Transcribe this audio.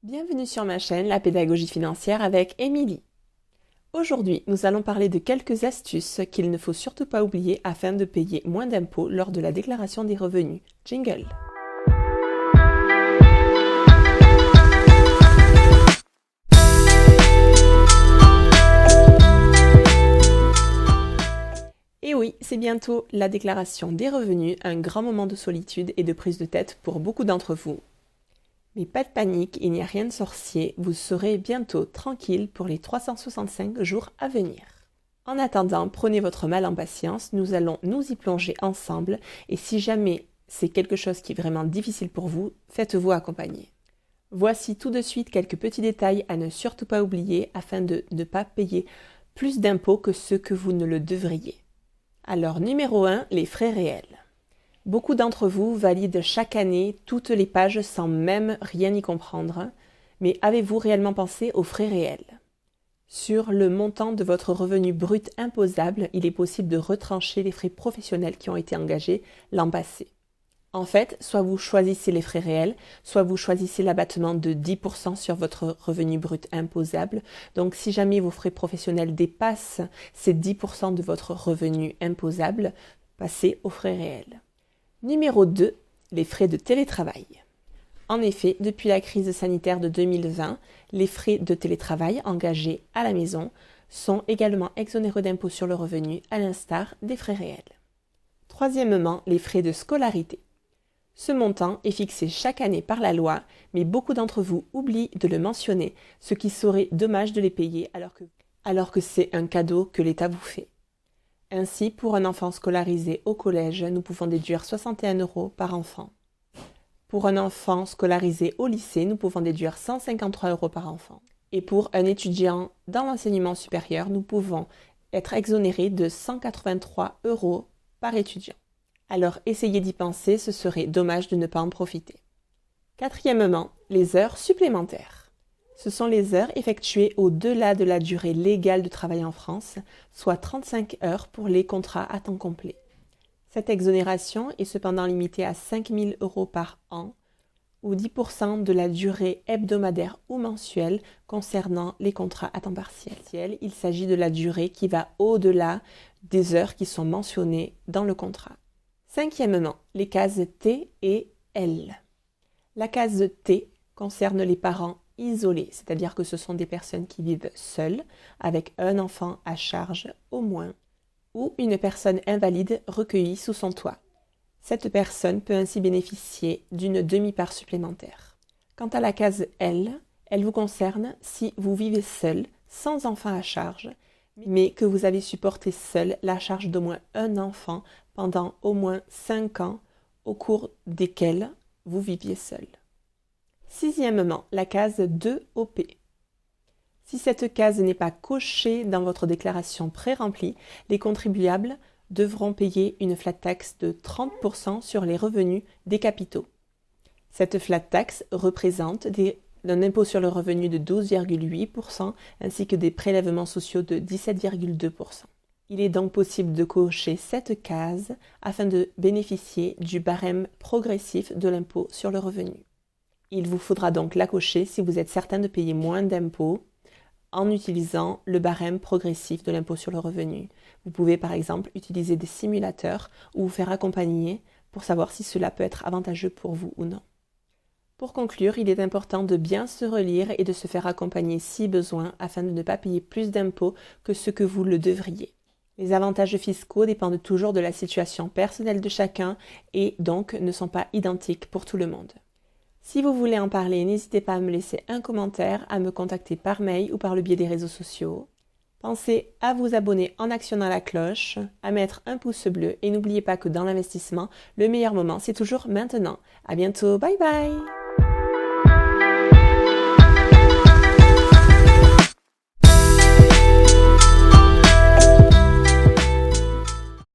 Bienvenue sur ma chaîne La Pédagogie Financière avec Émilie. Aujourd'hui, nous allons parler de quelques astuces qu'il ne faut surtout pas oublier afin de payer moins d'impôts lors de la déclaration des revenus. Jingle! Et oui, c'est bientôt la déclaration des revenus, un grand moment de solitude et de prise de tête pour beaucoup d'entre vous. Mais pas de panique, il n'y a rien de sorcier, vous serez bientôt tranquille pour les 365 jours à venir. En attendant, prenez votre mal en patience, nous allons nous y plonger ensemble et si jamais c'est quelque chose qui est vraiment difficile pour vous, faites-vous accompagner. Voici tout de suite quelques petits détails à ne surtout pas oublier afin de ne pas payer plus d'impôts que ce que vous ne le devriez. Alors numéro 1, les frais réels. Beaucoup d'entre vous valident chaque année toutes les pages sans même rien y comprendre, mais avez-vous réellement pensé aux frais réels? Sur le montant de votre revenu brut imposable, il est possible de retrancher les frais professionnels qui ont été engagés l'an passé. En fait, soit vous choisissez les frais réels, soit vous choisissez l'abattement de 10% sur votre revenu brut imposable. Donc si jamais vos frais professionnels dépassent ces 10% de votre revenu imposable, passez aux frais réels. Numéro 2, les frais de télétravail. En effet, depuis la crise sanitaire de 2020, les frais de télétravail engagés à la maison sont également exonérés d'impôt sur le revenu, à l'instar des frais réels. Troisièmement, les frais de scolarité. Ce montant est fixé chaque année par la loi, mais beaucoup d'entre vous oublient de le mentionner, ce qui serait dommage de les payer alors que c'est un cadeau que l'État vous fait. Ainsi, pour un enfant scolarisé au collège, nous pouvons déduire 61 € par enfant. Pour un enfant scolarisé au lycée, nous pouvons déduire 153 € par enfant. Et pour un étudiant dans l'enseignement supérieur, nous pouvons être exonérés de 183 € par étudiant. Alors essayez d'y penser, ce serait dommage de ne pas en profiter. Quatrièmement, les heures supplémentaires. Ce sont les heures effectuées au-delà de la durée légale de travail en France, soit 35 heures pour les contrats à temps complet. Cette exonération est cependant limitée à 5 000 € par an ou 10% de la durée hebdomadaire ou mensuelle concernant les contrats à temps partiel. Il s'agit de la durée qui va au-delà des heures qui sont mentionnées dans le contrat. Cinquièmement, les cases T et L. La case T concerne les parents isolés, c'est-à-dire que ce sont des personnes qui vivent seules, avec un enfant à charge au moins, ou une personne invalide recueillie sous son toit. Cette personne peut ainsi bénéficier d'une demi-part supplémentaire. Quant à la case L, elle vous concerne si vous vivez seul, sans enfant à charge, mais que vous avez supporté seul la charge d'au moins un enfant pendant au moins 5 ans au cours desquels vous viviez seul. Sixièmement, la case 2OP. Si cette case n'est pas cochée dans votre déclaration pré-remplie, les contribuables devront payer une flat tax de 30% sur les revenus des capitaux. Cette flat tax représente un impôt sur le revenu de 12,8% ainsi que des prélèvements sociaux de 17,2%. Il est donc possible de cocher cette case afin de bénéficier du barème progressif de l'impôt sur le revenu. Il vous faudra donc la cocher si vous êtes certain de payer moins d'impôts en utilisant le barème progressif de l'impôt sur le revenu. Vous pouvez par exemple utiliser des simulateurs ou vous faire accompagner pour savoir si cela peut être avantageux pour vous ou non. Pour conclure, il est important de bien se relire et de se faire accompagner si besoin afin de ne pas payer plus d'impôts que ce que vous le devriez. Les avantages fiscaux dépendent toujours de la situation personnelle de chacun et donc ne sont pas identiques pour tout le monde. Si vous voulez en parler, n'hésitez pas à me laisser un commentaire, à me contacter par mail ou par le biais des réseaux sociaux. Pensez à vous abonner en actionnant la cloche, à mettre un pouce bleu et n'oubliez pas que dans l'investissement, le meilleur moment c'est toujours maintenant. À bientôt, bye bye!